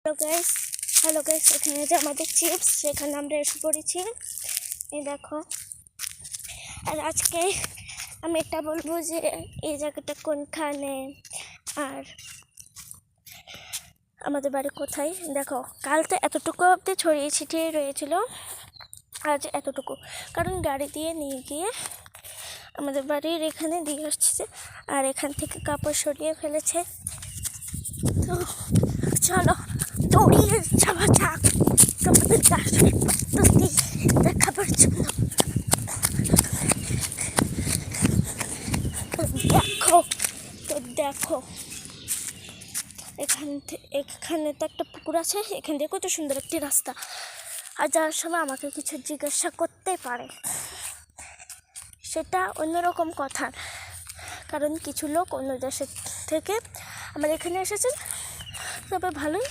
Hello guys, এখানে যে আমাদের চিপস সেখানে আমরা এসে পড়েছি। এই দেখো, আর আজকে আমি এটা বলবো যে এই জায়গাটা কোনখানে আর আমাদের বাড়ি কোথায়। দেখো, কাল তো এতটুকু অবধি ছড়িয়ে ছিটিয়ে রয়েছিল, আজ এতটুকু, কারণ গাড়ি দিয়ে নিয়ে গিয়ে আমাদের বাড়ির এখানে দিয়ে আসছে আর এখান থেকে কাপড় সরিয়ে ফেলেছে। তো চলো দৌড়িয়ে যাওয়া যাক তোমাদের গাছের পদ্ধতি দেখাবার জন্য। দেখো এখানে তো একটা পুকুর আছে, এখান দিয়ে কত সুন্দর একটি রাস্তা। আর যাওয়ার সময় আমাকে কিছু জিজ্ঞাসা করতে পারে, সেটা অন্যরকম কথা, কারণ কিছু লোক অন্য দেশের থেকে আমার এখানে এসেছেন, তবে ভালোই